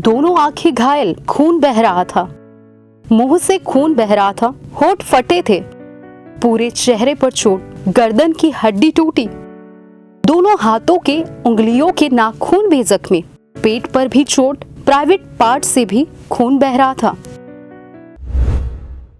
दोनों आंखें घायल, खून बह रहा था, मुंह से खून बह रहा था, होठ फटे थे, पूरे चेहरे पर चोट, गर्दन की हड्डी टूटी, दोनों हाथों के उंगलियों के नाखून भी जख्मी, पेट पर भी चोट, प्राइवेट पार्ट से भी खून बह रहा था।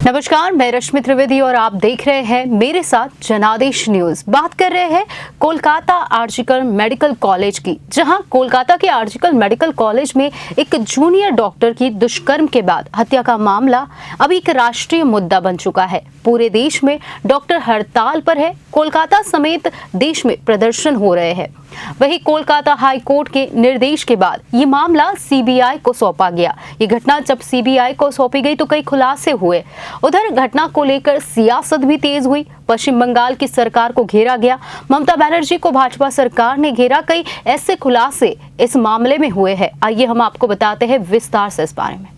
नमस्कार, मैं रश्मि त्रिवेदी और आप देख रहे हैं मेरे साथ जनादेश न्यूज। बात कर रहे हैं कोलकाता आर्जिकल मेडिकल कॉलेज की, जहां कोलकाता के आर्जिकल मेडिकल कॉलेज में एक जूनियर डॉक्टर की दुष्कर्म के बाद हत्या का मामला अब एक राष्ट्रीय मुद्दा बन चुका है। पूरे देश में डॉक्टर हड़ताल पर है, कोलकाता समेत देश में प्रदर्शन हो रहे हैं। वहीं कोलकाता हाई कोर्ट के निर्देश के बाद ये मामला सीबीआई को सौंपा गया। ये घटना जब सीबीआई को सौंपी गई तो कई खुलासे हुए। उधर घटना को लेकर सियासत भी तेज हुई। पश्चिम बंगाल की सरकार को घेरा गया, ममता बनर्जी को भाजपा सरकार ने घेरा। कई ऐसे खुलासे इस मामले में हुए हैं। आइए हम आपको बताते हैं विस्तार से इस बारे में।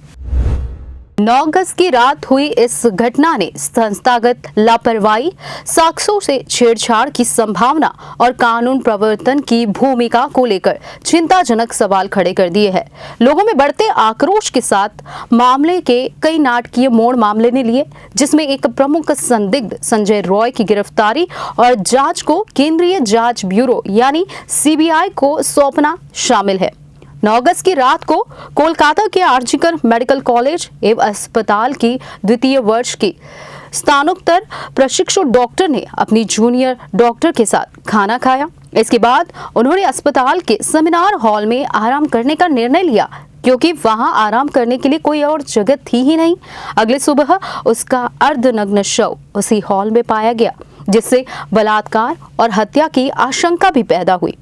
9 अगस्त की रात हुई इस घटना ने संस्थागत लापरवाही, साक्ष्यों से छेड़छाड़ की संभावना और कानून प्रवर्तन की भूमिका को लेकर चिंताजनक सवाल खड़े कर दिए हैं। लोगों में बढ़ते आक्रोश के साथ मामले के कई नाटकीय मोड़ मामले ने लिए, जिसमें एक प्रमुख संदिग्ध संजय रॉय की गिरफ्तारी और जांच को केंद्रीय जांच ब्यूरो यानी सीबीआई को सौंपना शामिल है। 9 अगस्त की रात को कोलकाता के आर्जिकल मेडिकल कॉलेज एवं अस्पताल की द्वितीय वर्ष की स्नातकोत्तर प्रशिक्षु डॉक्टर ने अपनी जूनियर डॉक्टर के साथ खाना खाया। इसके बाद उन्होंने अस्पताल के सेमिनार हॉल में आराम करने का निर्णय लिया, क्योंकि वहां आराम करने के लिए कोई और जगह थी ही नहीं। अगले सुबह उसका अर्धनग्न शव उसी हॉल में पाया गया, जिससे बलात्कार और हत्या की आशंका भी पैदा हुई।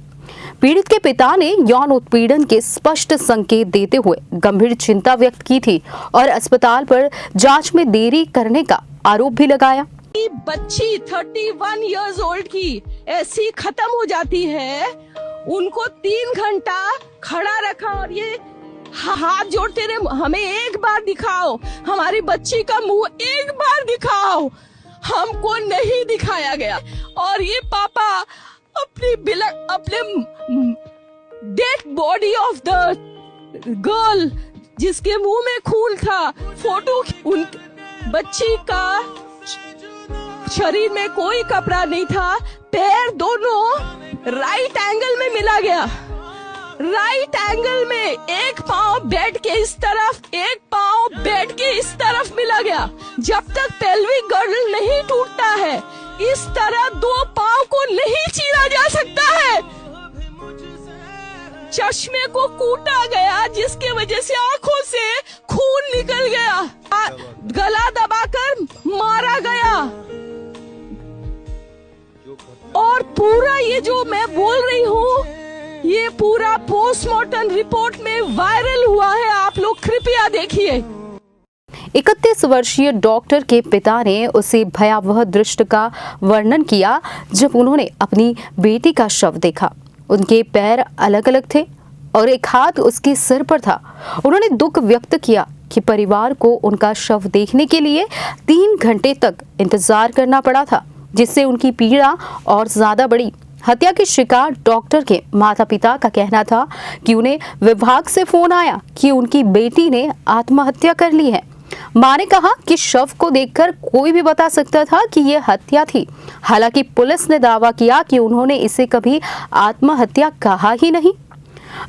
पीड़ित के पिता ने यौन उत्पीड़न के स्पष्ट संकेत देते हुए गंभीर चिंता व्यक्त की थी और अस्पताल पर जांच में देरी करने का आरोप भी लगाया। बच्ची 31 इयर्स ओल्ड की ऐसी खत्म हो जाती है, उनको 3 घंटा खड़ा रखा और ये हाथ जोड़ते रहे, हमें एक बार दिखाओ, हमारी बच्ची का मुंह एक बार दिखाओ। हमको नहीं दिखाया गया और ये पापा अपने dead body of the girl जिसके मुंह में खून था, फोटो उन बच्ची का शरीर में कोई कपड़ा नहीं था, पैर दोनों राइट एंगल में मिला गया। राइट एंगल में एक पांव बेड के इस तरफ, एक पांव बेड के इस तरफ मिला गया। जब तक पेल्विक गर्डल नहीं टूटता है, इस तरह 2 पांव को नहीं चीरा जा सकता है। चश्मे को कूटा गया, जिसके वजह से आंखों से खून निकल गया, गला दबाकर मारा गया। और पूरा ये जो मैं बोल रही हूँ, ये पूरा पोस्टमार्टम रिपोर्ट में वायरल हुआ है, आप लोग कृपया देखिए। 31 वर्षीय डॉक्टर के पिता ने उसे भयावह दृश्य का वर्णन किया जब उन्होंने अपनी बेटी का शव देखा। उनके पैर अलग अलग थे और एक हाथ उसके सिर पर था। उन्होंने दुख व्यक्त किया कि परिवार को उनका शव देखने के लिए 3 घंटे तक इंतजार करना पड़ा था, जिससे उनकी पीड़ा और ज्यादा बढ़ी। हत्या के शिकार डॉक्टर के माता पिता का कहना था कि उन्हें विभाग से फोन आया कि उनकी बेटी ने आत्महत्या कर ली है। मां ने कहा कि शव को देखकर कोई भी बता सकता था कि यह हत्या थी। हालांकि पुलिस ने दावा किया कि उन्होंने इसे कभी आत्महत्या कहा ही नहीं।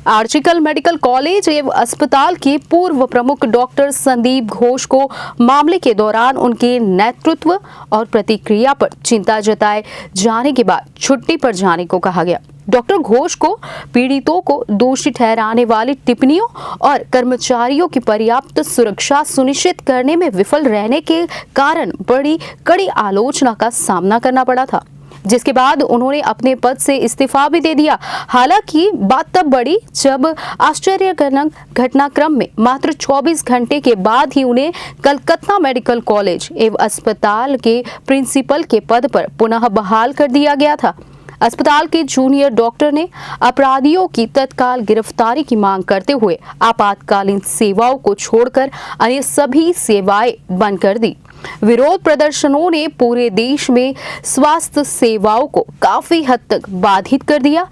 आर्जिकल मेडिकल कॉलेज एवं अस्पताल के पूर्व प्रमुख डॉक्टर संदीप घोष को मामले के दौरान उनके नेतृत्व और प्रतिक्रिया पर चिंता जताए जाने के बाद छुट्टी पर जाने को कहा गया। डॉक्टर घोष को पीड़ितों को दोषी ठहराने वाली टिप्पणियों और कर्मचारियों की पर्याप्त सुरक्षा सुनिश्चित करने में विफल रहने के कारण बड़ी कड़ी आलोचना का सामना करना पड़ा था, जिसके बाद उन्होंने अपने पद से इस्तीफा भी दे दिया। हालांकि बात तब बढ़ी जब आश्चर्यजनक घटनाक्रम में मात्र 24 घंटे के बाद ही उन्हें कलकत्ता मेडिकल कॉलेज एवं अस्पताल के प्रिंसिपल के पद पर पुनः बहाल कर दिया गया था। अस्पताल के जूनियर डॉक्टर ने अपराधियों की तत्काल गिरफ्तारी की मांग करते हुए आपातकालीन सेवाओं को छोड़कर अन्य सभी सेवाएं बंद कर दी। विरोध प्रदर्शनों ने पूरे देश में स्वास्थ्य सेवाओं को काफी हद तक बाधित कर दिया।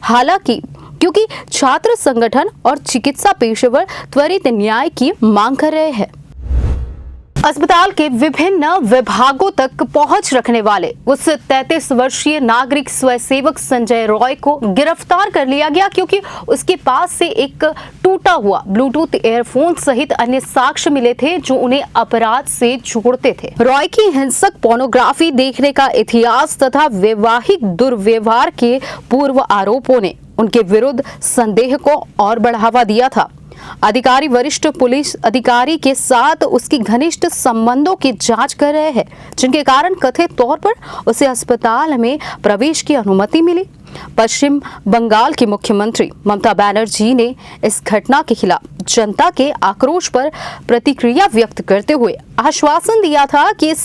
हालांकि क्योंकि छात्र संगठन और चिकित्सा पेशेवर त्वरित न्याय की मांग कर रहे हैं। अस्पताल के विभिन्न विभागों तक पहुंच रखने वाले उस 33 वर्षीय नागरिक स्वयंसेवक संजय रॉय को गिरफ्तार कर लिया गया, क्योंकि उसके पास से एक टूटा हुआ ब्लूटूथ ईयरफोन सहित अन्य साक्ष्य मिले थे जो उन्हें अपराध से जोड़ते थे। रॉय की हिंसक पोर्नोग्राफी देखने का इतिहास तथा वैवाहिक दुर्व्यवहार के पूर्व आरोपों ने उनके विरुद्ध संदेह को और बढ़ावा दिया था। अधिकारी वरिष्ठ पुलिस अधिकारी के साथ उसकी घनिष्ठ संबंधों की जांच कर रहे हैं, जिनके कारण कथित तौर पर उसे अस्पताल में प्रवेश की अनुमति मिली। पश्चिम बंगाल की मुख्यमंत्री ममता बनर्जी ने इस घटना के खिलाफ जनता के आक्रोश पर प्रतिक्रिया व्यक्त करते हुए आश्वासन दिया था कि इस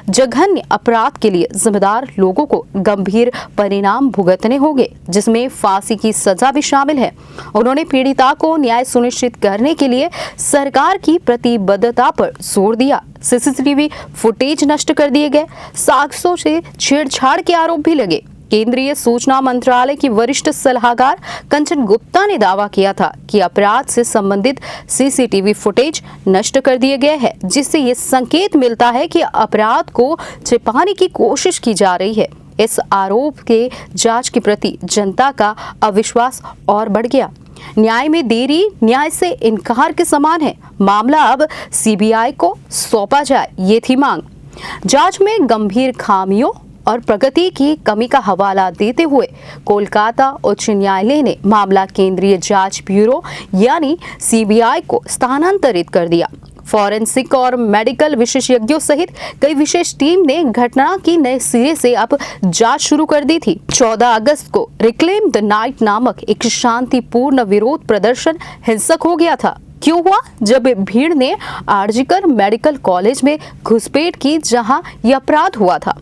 जघन्य अपराध के लिए जिम्मेदार लोगों को गंभीर परिणाम भुगतने होंगे, जिसमें फांसी की सजा भी शामिल है। उन्होंने पीड़िता को न्याय सुनिश्चित करने के लिए सरकार की प्रतिबद्धता पर जोर दिया। सीसीटीवी फुटेज नष्ट कर दिए गए, साक्ष्यों से छेड़छाड़ के आरोप भी लगे। केंद्रीय सूचना मंत्रालय की वरिष्ठ सलाहकार कंचन गुप्ता ने दावा किया था कि अपराध से संबंधित सीसीटीवी फुटेज नष्ट कर दिए गए हैं, जिससे ये संकेत मिलता है कि अपराध को छिपाने की कोशिश की जा रही है। इस आरोप के जांच के प्रति जनता का अविश्वास और बढ़ गया। न्याय में देरी न्याय से इनकार के समान है। मामला अब सीबीआई को सौंपा जाए, ये थी मांग। जांच में गंभीर खामियों और प्रगति की कमी का हवाला देते हुए कोलकाता उच्च न्यायालय ने मामला केंद्रीय जांच ब्यूरो यानी सीबीआई को स्थानांतरित कर दिया। फॉरेंसिक और मेडिकल विशेषज्ञों सहित कई विशेष टीम ने घटना की नए सिरे से अब जांच शुरू कर दी थी। 14 अगस्त को रिक्लेम द नाइट नामक एक शांतिपूर्ण विरोध प्रदर्शन हिंसक हो गया था। क्यों हुआ? जब भीड़ ने आरजीकर मेडिकल कॉलेज में घुसपैठ की, जहां यह अपराध हुआ था।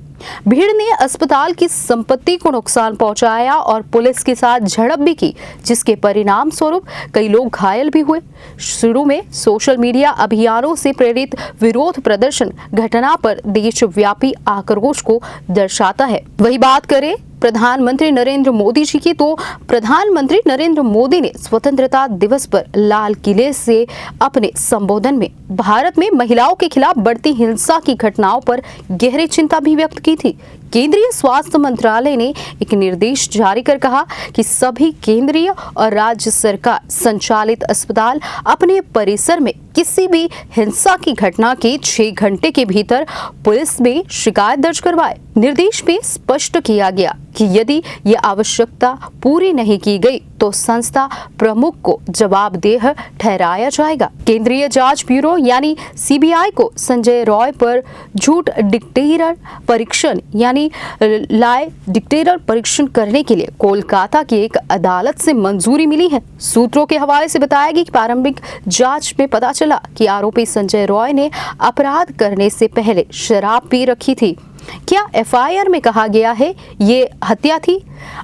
भीड़ ने अस्पताल की संपत्ति को नुकसान पहुंचाया और पुलिस के साथ झड़प भी की, जिसके परिणाम स्वरूप कई लोग घायल भी हुए। शुरू में सोशल मीडिया अभियानों से प्रेरित विरोध प्रदर्शन घटना पर देशव्यापी आक्रोश को दर्शाता है। वही बात करें प्रधानमंत्री नरेंद्र मोदी जी की, तो प्रधानमंत्री नरेंद्र मोदी ने स्वतंत्रता दिवस पर लाल किले से अपने संबोधन में भारत में महिलाओं के खिलाफ बढ़ती हिंसा की घटनाओं पर गहरी चिंता भी व्यक्त की थी। केंद्रीय स्वास्थ्य मंत्रालय ने एक निर्देश जारी कर कहा कि सभी केंद्रीय और राज्य सरकार संचालित अस्पताल अपने परिसर में किसी भी हिंसा की घटना के 6 घंटे के भीतर पुलिस में शिकायत दर्ज करवाए। निर्देश में स्पष्ट किया गया कि यदि ये आवश्यकता पूरी नहीं की गई तो संस्था प्रमुख को जवाबदेह ठहराया जाएगा। केंद्रीय जांच ब्यूरो यानी सीबीआई को संजय रॉय पर झूठ डिटेक्टर परीक्षण यानी लाई डिटेक्टर परीक्षण करने के लिए कोलकाता की एक अदालत से मंजूरी मिली है। सूत्रों के हवाले से बताया गया कि प्रारंभिक जांच में पता चला कि आरोपी संजय रॉय ने अपराध करने से पहले शराब पी रखी थी। क्या एफआईआर में कहा गया है ये हत्या थी?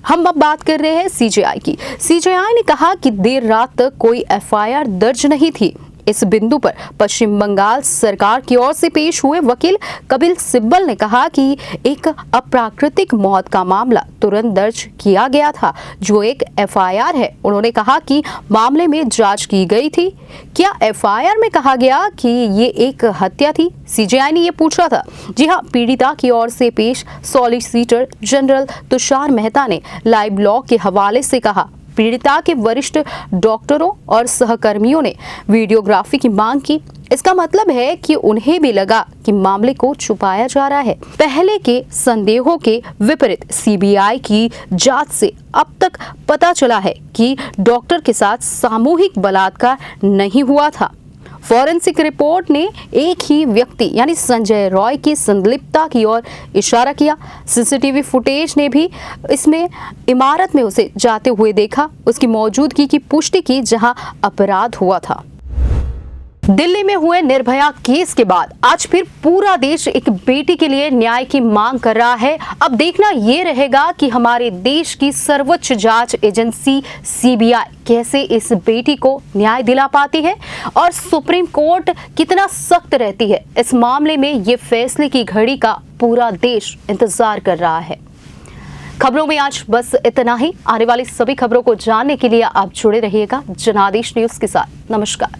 हम अब बात कर रहे हैं सीजेआई की। सीजेआई ने कहा कि देर रात तक कोई एफआईआर दर्ज नहीं थी। इस बिंदु पर पश्चिम बंगाल सरकार की ओर से पेश हुए वकील कपिल सिब्बल ने कहा कि एक अप्राकृतिक मौत का मामला तुरंत दर्ज किया गया था, जो एक एफआईआर है। उन्होंने कहा कि मामले में जांच की गई थी। क्या एफआईआर में कहा गया कि ये एक हत्या थी? सीजेआई ने ये पूछा था। जी हाँ, पीड़िता की ओर से पेश सॉलिसिटर जनरल तुषार मेहता ने लाइव लॉ के हवाले से कहा, पीड़िता के वरिष्ठ डॉक्टरों और सहकर्मियों ने वीडियोग्राफी की मांग की। इसका मतलब है कि उन्हें भी लगा कि मामले को छुपाया जा रहा है। पहले के संदेहों के विपरीत सीबीआई की जांच से अब तक पता चला है कि डॉक्टर के साथ सामूहिक बलात्कार नहीं हुआ था। फॉरेंसिक रिपोर्ट ने एक ही व्यक्ति यानी संजय रॉय की संलिप्तता की ओर इशारा किया। सीसीटीवी फुटेज ने भी इसमें इमारत में उसे जाते हुए देखा, उसकी मौजूदगी की पुष्टि की जहां अपराध हुआ था। दिल्ली में हुए निर्भया केस के बाद आज फिर पूरा देश एक बेटी के लिए न्याय की मांग कर रहा है। अब देखना ये रहेगा कि हमारे देश की सर्वोच्च जांच एजेंसी सीबीआई कैसे इस बेटी को न्याय दिला पाती है और सुप्रीम कोर्ट कितना सख्त रहती है। इस मामले में ये फैसले की घड़ी का पूरा देश इंतजार कर रहा है। खबरों में आज बस इतना ही। आने वाली सभी खबरों को जानने के लिए आप जुड़े रहिएगा जनादेश न्यूज के साथ। नमस्कार।